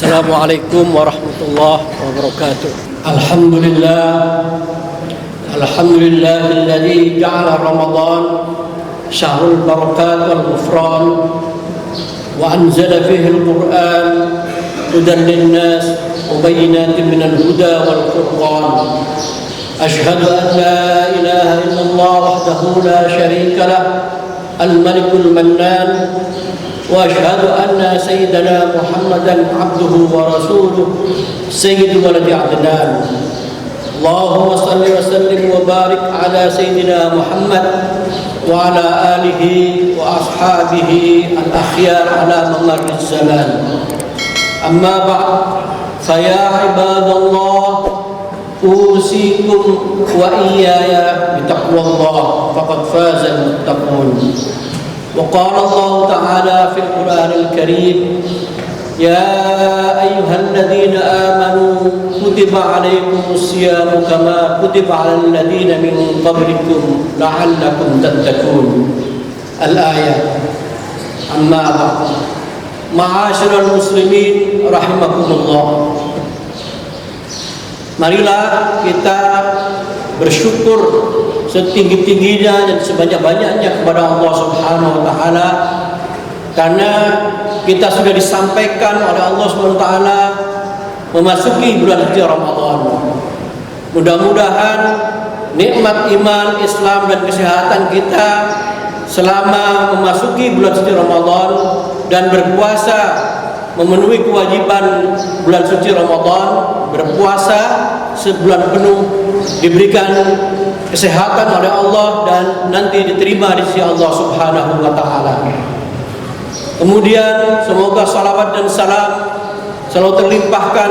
Assalamualaikum warahmatullahi wabarakatuh. Alhamdulillahilladzi ja'ala Ramadan syahrul barakat wal ghufran wa anzala fihi al-Qur'an hudan lin-nas wa bayyinatin minal huda wal furqan. Ashhadu an la ilaha illallah wahdahu la syarika lah al-malikul mannan وأشهد أن سيدنا محمدا عبده ورسوله سيد ولد عدنان اللهم صل وسلم وبارك على سيدنا محمد وعلى آله وأصحابه الأخيار على ممر الزمان أما بعد فيا عباد الله أوصيكم وإياي بتقوى الله فقد فاز المتقون. وقال الله تعالى في القرآن الكريم يا أيها الذين آمنوا كتب عليكم الصيام كما كتب على الذين من قبلكم لعلكم تتقون. الآية. أما بعد معاشر المسلمين rahimakumullah, marilah kita bersyukur setinggi-tingginya dan sebanyak-banyaknya kepada Allah Subhanahu wa taala karena kita sudah disampaikan oleh Allah Subhanahu wa taala memasuki bulan suci Ramadan. Mudah-mudahan nikmat iman, Islam dan kesehatan kita selama memasuki bulan suci Ramadan dan berpuasa memenuhi kewajiban bulan suci Ramadan, berpuasa sebulan penuh, diberikan kesehatan oleh Allah dan nanti diterima di sisi Allah Subhanahu wa taala. Kemudian semoga salawat dan salam selalu terlimpahkan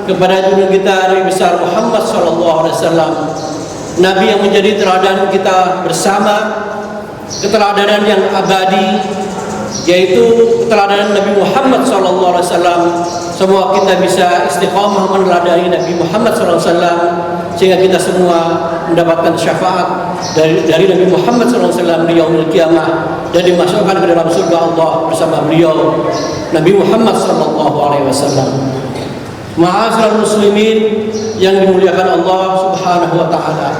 kepada junjungan kita Nabi besar Muhammad sallallahu alaihi wasallam, nabi yang menjadi teladan kita bersama, keteladanan yang abadi, yaitu keteladanan Nabi Muhammad SAW. Semua kita bisa istiqamah meneladani Nabi Muhammad SAW sehingga kita semua mendapatkan syafaat dari Nabi Muhammad SAW di yaumil qiyamah dan dimasukkan ke dalam surga Allah bersama beliau Nabi Muhammad SAW. Ma'asyiral muslimin yang dimuliakan Allah Subhanahu wa taala.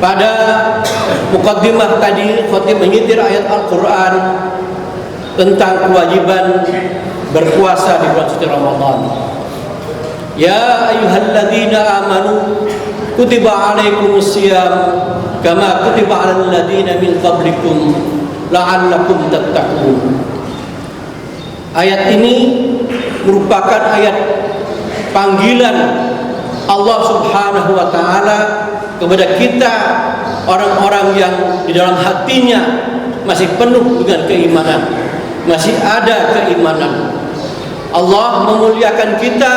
Pada mukaddimah tadi khatib menyitir ayat Al-Quran tentang kewajiban berpuasa di bulan suci Ramadan. Ya ayyuhalladzina amanu kutiba alaikumus syiyam kama kutiba alal ladzina min qablikum la'allakum tattaqun. Ayat ini merupakan ayat panggilan Allah Subhanahu wa taala kepada kita, orang-orang yang di dalam hatinya masih penuh dengan keimanan, masih ada keimanan. Allah memuliakan kita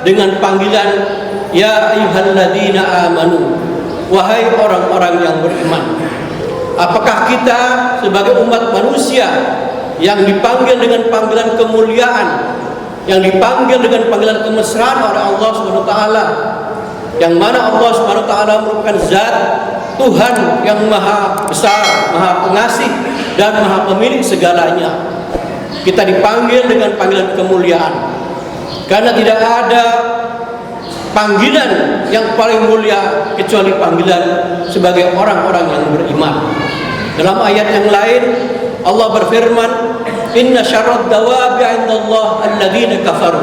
dengan panggilan ya ayyuhalladzina amanu, wahai orang-orang yang beriman. Apakah kita sebagai umat manusia yang dipanggil dengan panggilan kemuliaan, yang dipanggil dengan panggilan kemesraan oleh Allah Subhanahu wa taala, yang mana Allah Subhanahu wa taala merupakan zat Tuhan yang maha besar, maha pengasih dan maha pemilik segalanya. Kita dipanggil dengan panggilan kemuliaan karena tidak ada panggilan yang paling mulia kecuali panggilan sebagai orang-orang yang beriman. Dalam ayat yang lain Allah berfirman, inna syarrad dawabi 'indallah alladzina kafaru.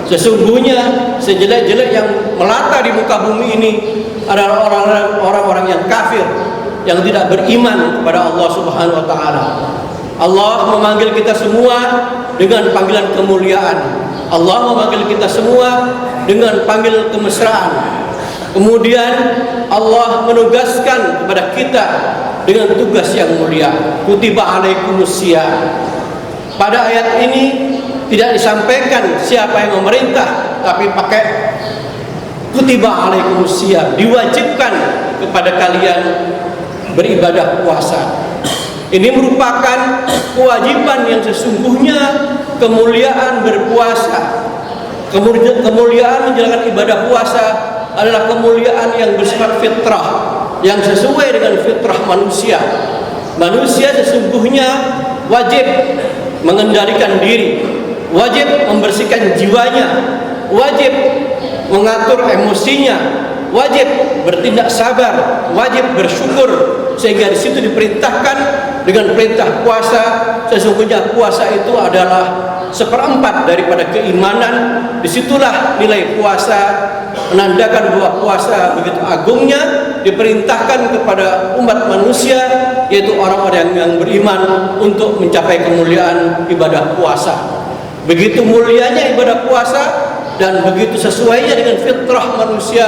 Sesungguhnya sejelek-jelek yang melata di muka bumi ini adalah orang-orang yang kafir, yang tidak beriman kepada Allah Subhanahu wa taala. Allah memanggil kita semua dengan panggilan kemuliaan. Allah memanggil kita semua dengan panggilan kemesraan. Kemudian Allah menugaskan kepada kita dengan tugas yang mulia. Kutiba alaikumus syiyam. Pada ayat ini tidak disampaikan siapa yang memerintah, tapi pakai kutiba alaikumus syiyam, diwajibkan kepada kalian beribadah puasa. Ini merupakan kewajiban yang sesungguhnya, kemuliaan berpuasa. Kemuliaan menjalankan ibadah puasa adalah kemuliaan yang bersifat fitrah, yang sesuai dengan fitrah manusia. Manusia sesungguhnya wajib mengendalikan diri, wajib membersihkan jiwanya, wajib mengatur emosinya, wajib bertindak sabar, wajib bersyukur. Sehingga di situ diperintahkan dengan perintah puasa. Sesungguhnya puasa itu adalah 1/4 daripada keimanan. Disitulah nilai puasa, menandakan bahwa puasa begitu agungnya, diperintahkan kepada umat manusia, yaitu orang-orang yang beriman, untuk mencapai kemuliaan ibadah puasa. Begitu mulianya ibadah puasa dan begitu sesuainya dengan fitrah manusia,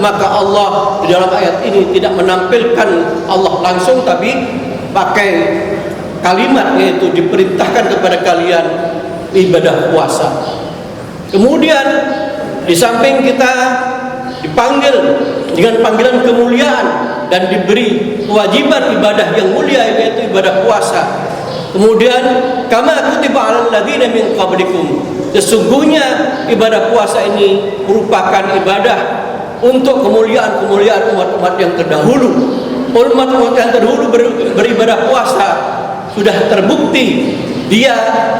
maka Allah di dalam ayat ini tidak menampilkan Allah langsung, tapi pakai kalimat, yaitu diperintahkan kepada kalian ibadah puasa. Kemudian di samping kita dipanggil dengan panggilan kemuliaan dan diberi kewajiban ibadah yang mulia, yaitu ibadah puasa. Kemudian kama kutiba 'alal ladzina min qablikum, sesungguhnya ibadah puasa ini merupakan ibadah untuk kemuliaan-kemuliaan umat-umat yang terdahulu. Umat-umat yang terdahulu beribadah puasa sudah terbukti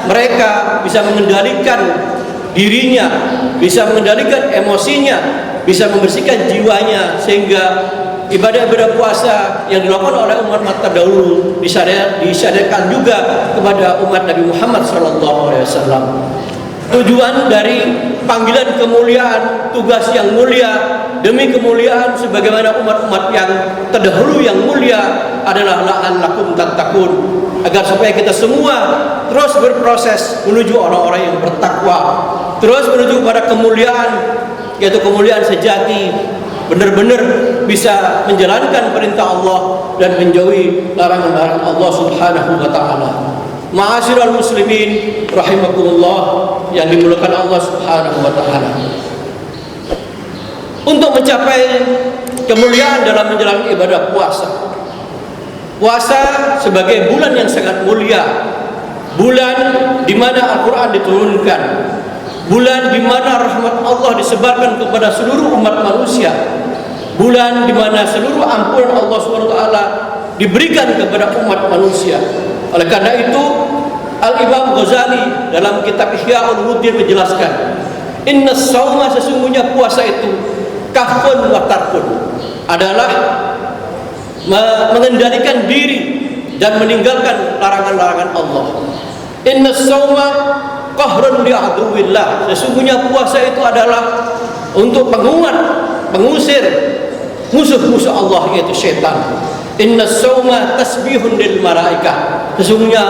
mereka bisa mengendalikan dirinya, bisa mengendalikan emosinya, bisa membersihkan jiwanya, sehingga ibadah-ibadah puasa yang dilakukan oleh umat-umat terdahulu disyariatkan juga kepada umat Nabi Muhammad SAW. Tujuan dari panggilan kemuliaan, tugas yang mulia demi kemuliaan sebagaimana umat-umat yang terdahulu yang mulia adalah la'allakum tattaqun, agar supaya kita semua terus berproses menuju orang-orang yang bertakwa, terus menuju kepada kemuliaan, yaitu kemuliaan sejati, benar-benar bisa menjalankan perintah Allah dan menjauhi larangan-larangan Allah Subhanahu wa taala. Ma'asyiral muslimin rahimakumullah, yang dimuliakan Allah Subhanahu wa taala. Untuk mencapai kemuliaan dalam menjalankan ibadah puasa. Puasa sebagai bulan yang sangat mulia, bulan di mana Al-Qur'an diturunkan, bulan di mana rahmat Allah disebarkan kepada seluruh umat manusia, bulan di mana seluruh ampunan Allah SWT diberikan kepada umat manusia. Oleh karena itu, Al-Imam Ghazali dalam kitab Ihya Ulumuddin menjelaskan, inna shauma, sesungguhnya puasa itu kafun wa tarkun, adalah mengendalikan diri dan meninggalkan larangan-larangan Allah. Inna shauma qahrun li aduwillah, sesungguhnya puasa itu adalah untuk penguat, pengusir musuh-musuh Allah, yaitu syaitan. Inna shauma tasbihun lil malaikah, sesungguhnya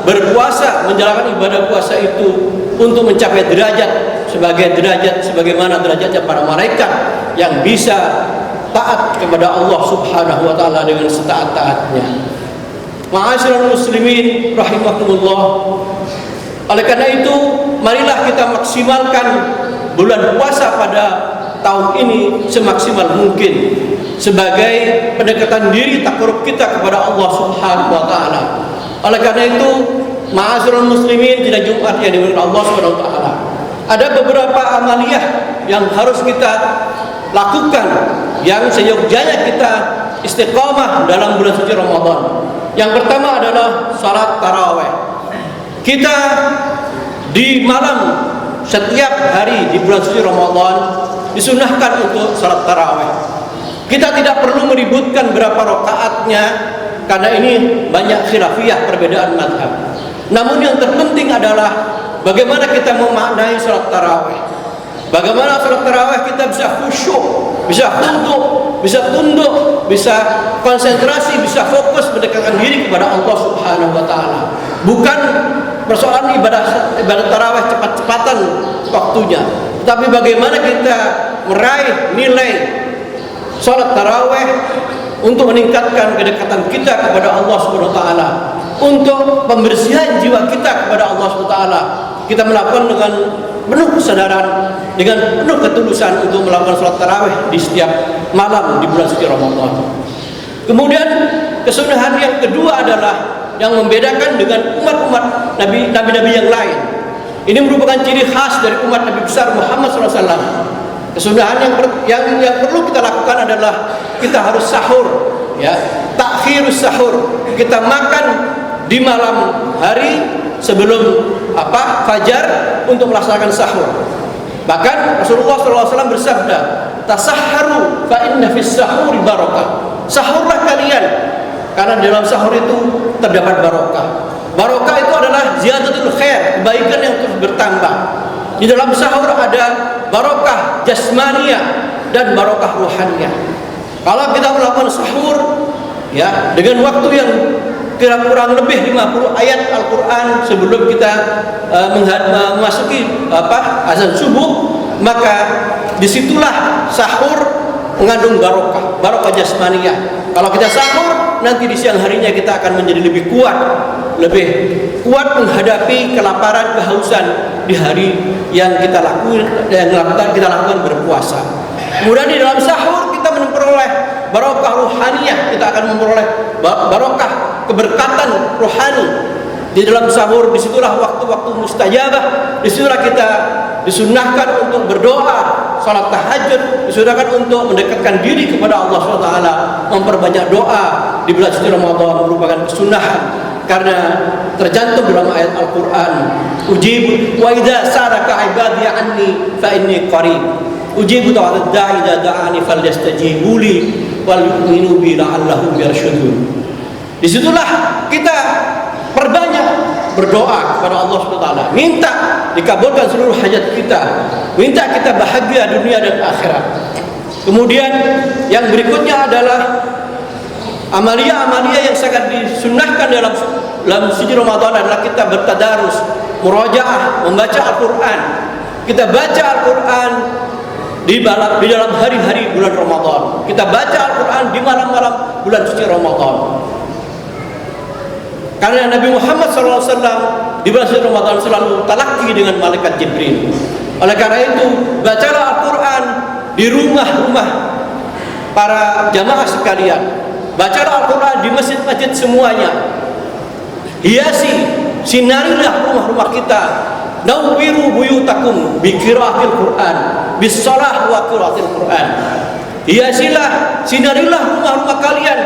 berpuasa, menjalankan ibadah puasa itu untuk mencapai derajat sebagaimana derajatnya para malaikat yang bisa taat kepada Allah Subhanahu wa taala dengan setaat-taatnya. Ma'asyiral muslimin rahimakumullah. Oleh karena itu, marilah kita maksimalkan bulan puasa pada tahun ini semaksimal mungkin sebagai pendekatan diri takarrub kita kepada Allah Subhanahu wa taala. Oleh karena itu, ma'asyiral muslimin, tidak Jumat yang dimuliakan Allah Subhanahu wa taala, ada beberapa amaliyah yang harus kita lakukan, yang seyogyanya kita istiqamah dalam bulan suci Ramadan. Yang pertama adalah salat tarawih. Kita di malam setiap hari di bulan suci Ramadan disunahkan untuk salat tarawih. Kita tidak perlu meributkan berapa rakaatnya, karena ini banyak khilafiyah, perbedaan mazhab. Namun yang terpenting adalah bagaimana kita memaknai salat tarawih. Bagaimana salat tarawih kita bisa khusyuk, bisa khudu', bisa tunduk, bisa konsentrasi, bisa fokus mendekatkan diri kepada Allah Subhanahu wa taala. Bukan persoalan ibadah tarawih cepat-cepatan waktunya, tetapi bagaimana kita meraih nilai salat tarawih untuk meningkatkan kedekatan kita kepada Allah Subhanahu wa taala, untuk pembersihan jiwa kita kepada Allah Subhanahu wa taala. Kita melakukan dengan penuh kesadaran, dengan penuh ketulusan untuk melakukan salat tarawih di setiap malam di bulan suci Ramadan. Kemudian kesunahan yang kedua adalah yang membedakan dengan umat-umat nabi-nabi yang lain. Ini merupakan ciri khas dari umat Nabi besar Muhammad SAW. Kesunahan yang perlu kita lakukan adalah kita harus sahur, ya, takhirus sahur. Kita makan di malam hari sebelum fajar untuk melaksanakan sahur. Bahkan Rasulullah SAW bersabda, tasahharu fa inna fis sahuri barakah. Sahurlah kalian, karena dalam sahur itu terdapat barokah. Barokah itu adalah ziyadatul khair, kebaikan yang terus bertambah. Di dalam sahur ada barokah jasmaniyah dan barokah ruhaniyah. Kalau kita melakukan sahur ya dengan waktu yang kurang lebih 50 ayat Al-Quran sebelum kita memasuki azan subuh, maka disitulah sahur mengandung barokah jasmaniyah. Kalau kita sahur, nanti di siang harinya kita akan menjadi lebih kuat menghadapi kelaparan, kehausan di hari yang kita lakukan berpuasa. Kemudian di dalam sahur kita memperoleh barokah ruhaniyah, kita akan memperoleh barokah keberkatan rohani. Di dalam sahur disitulah waktu-waktu mustajabah, disitulah kita disunnahkan untuk berdoa, salat tahajud, disunnahkan untuk mendekatkan diri kepada Allah SWT, memperbanyak doa di bulan suci Ramadan merupakan kesunahan. Karena tercantum dalam ayat Al-Quran, ujibu wa idza sa'alaka ibadi anni fa inni qarib ujibu da'watad da'i idza da'ani falyastajibu li wal yu'minu bi la'allahum yarshudun. Disitulah kita perbanyak berdoa kepada Allah SWT, minta dikabulkan seluruh hajat kita, minta kita bahagia dunia dan akhirat. Kemudian yang berikutnya adalah amalia-amalia yang sangat disunnahkan dalam suci Ramadan adalah kita bertadarus, murajaah, membaca Al-Quran. Kita baca Al-Quran di dalam hari-hari bulan Ramadan. Kita baca Al-Quran di malam-malam bulan suci Ramadan. Karena Nabi Muhammad SAW di bulan suci Ramadan selalu talaqi dengan malaikat Jibril. Oleh karena itu, bacalah Al-Quran di rumah-rumah para jamaah sekalian. Bacalah Al-Quran di masjid-masjid semuanya. Hiasi, sinarilah rumah-rumah kita. Nawwiru buyutakum bi qiraatil Quran, bis shalah wa qiraatil Quran. Hiasilah, sinarilah rumah-rumah kalian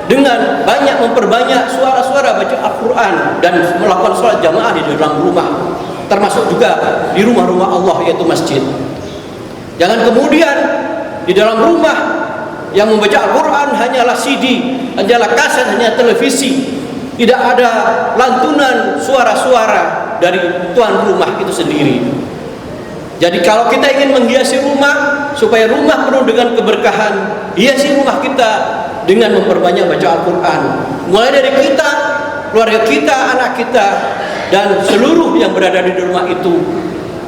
dengan banyak memperbanyak suara-suara baca Al-Quran dan melakukan sholat jamaah di dalam rumah, termasuk juga di rumah-rumah Allah yaitu masjid. Jangan kemudian di dalam rumah yang membaca Al-Quran hanyalah CD, hanyalah kaset, hanya televisi, tidak ada lantunan suara-suara dari tuan rumah itu sendiri. Jadi kalau kita ingin menghiasi rumah supaya rumah penuh dengan keberkahan, hiasi rumah kita dengan memperbanyak baca Al-Quran. Mulai dari kita, keluarga kita, anak kita, dan seluruh yang berada di rumah itu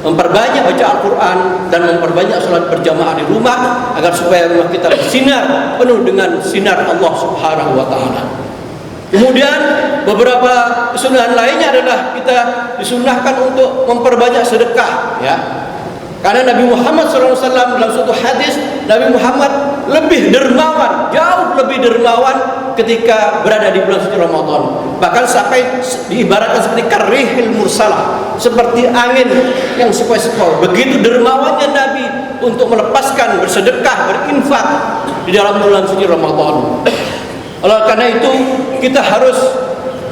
memperbanyak baca Al-Quran dan memperbanyak sholat berjamaah di rumah agar supaya rumah kita bersinar penuh dengan sinar Allah Subhanahu wa Ta'ala. Kemudian beberapa kesunahan lainnya adalah kita disunahkan untuk memperbanyak sedekah, ya. Karena Nabi Muhammad SAW dalam suatu hadis, Nabi Muhammad lebih dermawan, jauh lebih dermawan ketika berada di bulan suci Ramadan. Bahkan sampai diibaratkan seperti karihil mursalah, seperti angin yang sepoi-sepoi. Begitu dermawannya Nabi untuk melepaskan, bersedekah, berinfak di dalam bulan suci Ramadan. Oleh karena itu kita harus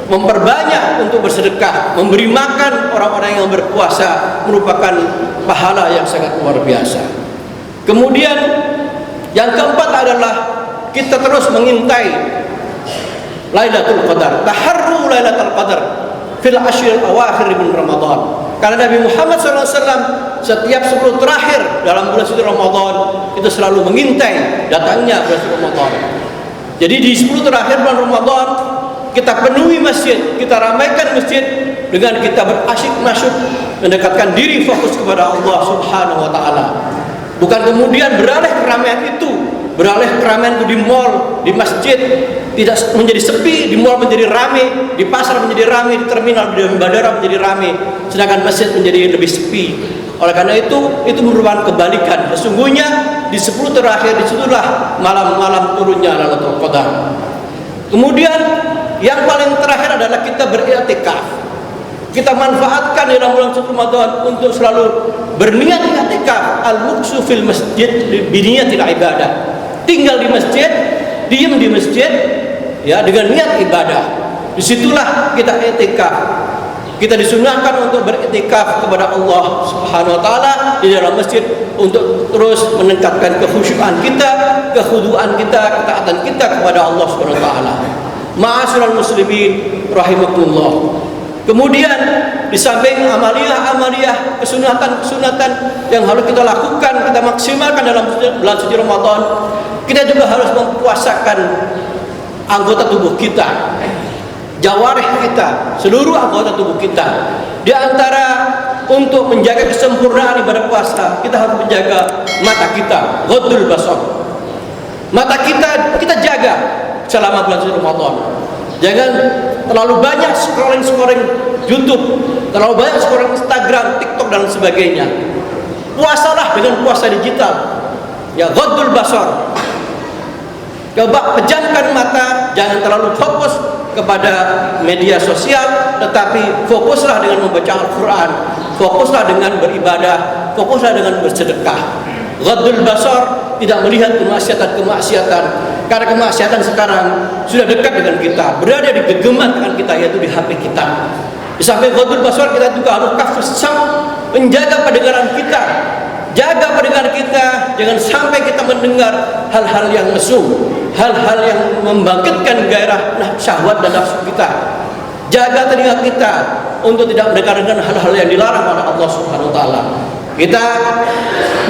memperbanyak untuk bersedekah, memberi makan orang-orang yang berpuasa merupakan pahala yang sangat luar biasa. Kemudian yang keempat adalah kita terus mengintai Lailatul Qadar. Taharru Lailatul Qadar fil ashril awakhir min Ramadan. Karena Nabi Muhammad SAW setiap 10 terakhir dalam bulan suci Ramadan itu selalu mengintai datangnya bulan suci Ramadan. Jadi di 10 terakhir bulan Ramadan kita penuhi masjid, kita ramaikan masjid dengan kita berasyik-masyuk mendekatkan diri fokus kepada Allah Subhanahu wa Ta'ala. Bukan kemudian beralih keramaian itu di mall, di masjid tidak menjadi sepi, di mall menjadi ramai, di pasar menjadi ramai, di terminal, di bandara menjadi ramai, sedangkan masjid menjadi lebih sepi. Oleh karena itu merupakan kebalikan. Sesungguhnya di 10 terakhir disitulah malam-malam turunnya Lailatul Qadar. Kemudian yang paling terakhir adalah kita beriktikaf. Kita manfaatkan dalam bulan suci Ramadan untuk selalu berniat iktikaf, al-muksu fil masjid bi niyatil ibadah. Tinggal di masjid, diam di masjid ya dengan niat ibadah. Disitulah kita iktikaf. Kita disunahkan untuk beriktikaf kepada Allah Subhanahu wa taala di dalam masjid untuk terus meningkatkan kekhusyuan kita, kekhuduan kita, ketaatan kita kepada Allah Subhanahu wa taala. Ma'asyiral muslimin rahimakumullah. Kemudian di samping amaliyah, kesunatan yang harus kita lakukan, kita maksimalkan dalam bulan suci Ramadan, kita juga harus mempuasakan anggota tubuh kita, jawarih kita, seluruh anggota tubuh kita. Di antara untuk menjaga kesempurnaan ibadah puasa, kita harus menjaga mata kita, ghaddul basar. Mata kita jaga selama bulan suci Ramadan. Jangan terlalu banyak scrolling YouTube, terlalu banyak scrolling Instagram, TikTok dan sebagainya. Puasalah dengan puasa digital. Ya, ghaddul basar. Coba pejamkan mata, jangan terlalu fokus kepada media sosial, tetapi fokuslah dengan membaca Al-Quran, fokuslah dengan beribadah, fokuslah dengan bersedekah. Ghaddul basar, tidak melihat kemaksiatan, karena kemaksiatan sekarang sudah dekat dengan kita, berada di genggaman dengan kita, yaitu di HP kita. Di samping ghaddul basar, kita juga harus kafus sam, menjaga pendengaran kita. Jaga pendengaran kita, jangan sampai kita mendengar hal-hal yang mesum, hal-hal yang membangkitkan gairah syahwat dan nafsu kita. Jaga telinga kita untuk tidak mendengarkan hal-hal yang dilarang oleh Allah Subhanahu wa taala. Kita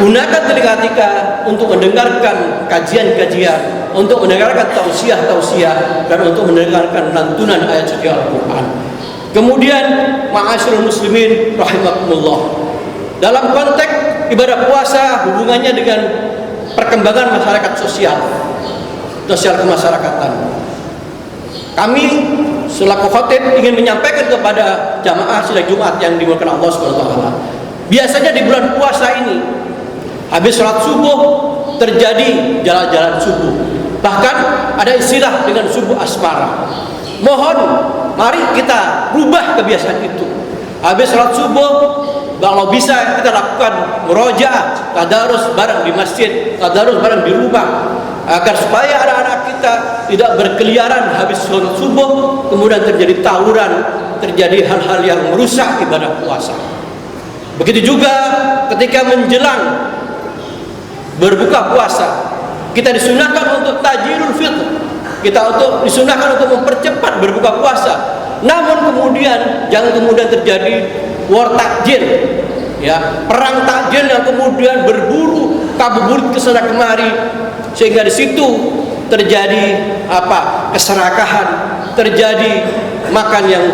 gunakan telinga kita untuk mendengarkan kajian-kajian, untuk mendengarkan tausiah-tausiah, dan untuk mendengarkan lantunan ayat suci Al-Quran. Kemudian, ma'asyiral muslimin rahimakumullah, dalam konteks ibadah puasa, hubungannya dengan perkembangan masyarakat sosial kemasyarakatan. Kami selaku khatib ingin menyampaikan kepada jamaah sidang Jumat yang dimuliakan Allah Subhanahu wa taala. Biasanya di bulan puasa ini, habis sholat subuh terjadi jalan-jalan subuh. Bahkan ada istilah dengan subuh asmara. Mohon, mari kita rubah kebiasaan itu. Habis sholat subuh, kalau bisa kita lakukan murojaah, tadarus bareng di masjid, tadarus bareng di rumah, agar supaya anak-anak kita tidak berkeliaran habis sholat subuh, kemudian terjadi tawuran, terjadi hal-hal yang merusak ibadah puasa. Begitu juga ketika menjelang berbuka puasa, kita disunahkan untuk tajilul fitr, kita disunahkan untuk mempercepat berbuka puasa. Namun kemudian jangan kemudian terjadi war takjil, ya, perang takjil yang kemudian berburu kabuburit kesana kemari, sehingga di situ terjadi keserakahan, terjadi makan yang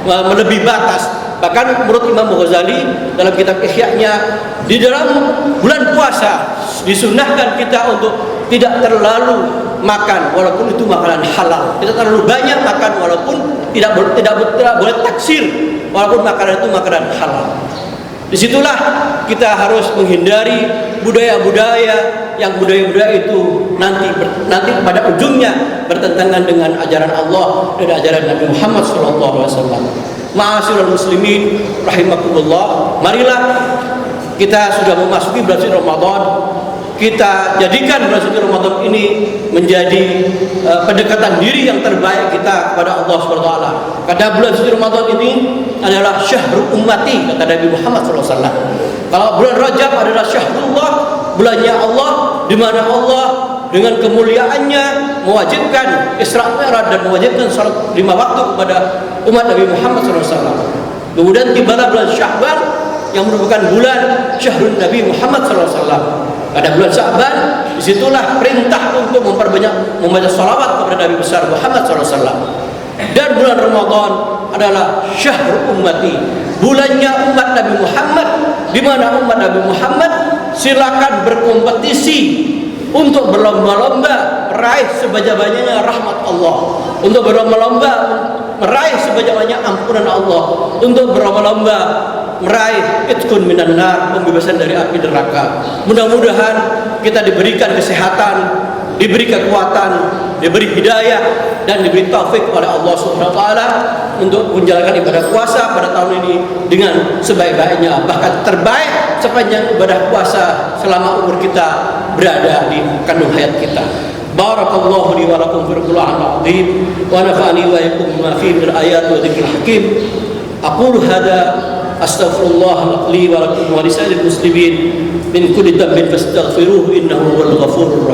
melebihi batas. Bahkan menurut Imam Ghazali dalam kitab Ihya-nya, di dalam bulan puasa disunahkan kita untuk tidak terlalu makan walaupun itu makanan halal, tidak terlalu banyak makan walaupun tidak boleh taksir walaupun makanan itu makanan halal. Disitulah kita harus menghindari budaya-budaya yang budaya-budaya itu nanti pada ujungnya bertentangan dengan ajaran Allah dan ajaran Nabi Muhammad SAW. Ma'asyiral muslimin rahimakumullah, marilah kita sudah memasuki bulan suci Ramadan, kita jadikan bulan suci Ramadan ini menjadi pendekatan diri yang terbaik kita kepada Allah SWT. Karena bulan suci Ramadan ini adalah syahrul ummati, kata Nabi Muhammad SAW. Kalau bulan Rajab adalah syahrullah, bulannya Allah, di mana Allah dengan kemuliaannya mewajibkan Isra Mi'raj dan mewajibkan salat 5 waktu kepada umat Nabi Muhammad SAW. Kemudian tibalah bulan Sya'ban yang merupakan bulan syahrul Nabi Muhammad SAW. Pada bulan Sya'ban, disitulah perintah untuk memperbanyak membaca salawat kepada Nabi besar Muhammad SAW. Dan bulan Ramadan adalah syahrul ummati, bulannya umat Nabi Muhammad, di mana umat Nabi Muhammad silakan berkompetisi untuk berlomba-lomba meraih sebanyak-banyaknya rahmat Allah, untuk berlomba-lomba meraih sebanyak-banyaknya ampunan Allah, untuk berlomba-lomba meraih itqun minan nar, pembebasan dari api neraka. Mudah-mudahan kita diberikan kesehatan, diberi kekuatan, diberi hidayah, dan diberi taufik oleh Allah Subhanahu wa taala untuk menjalankan ibadah puasa pada tahun ini dengan sebaik-baiknya, bahkan terbaik sepanjang ibadah puasa selama umur kita berada di kandung hayat kita. Barakallahu li wa lakum fil Qur'anil azim wa nafa'ani wa iyyakum bima fihi min ayati wa dzikril hakim. Aqulu hada astaghfirullah li wa lakum wa lisairil muslimin min kulli dhanbin fastaghfiruhu innahu huwal ghafurur rahim.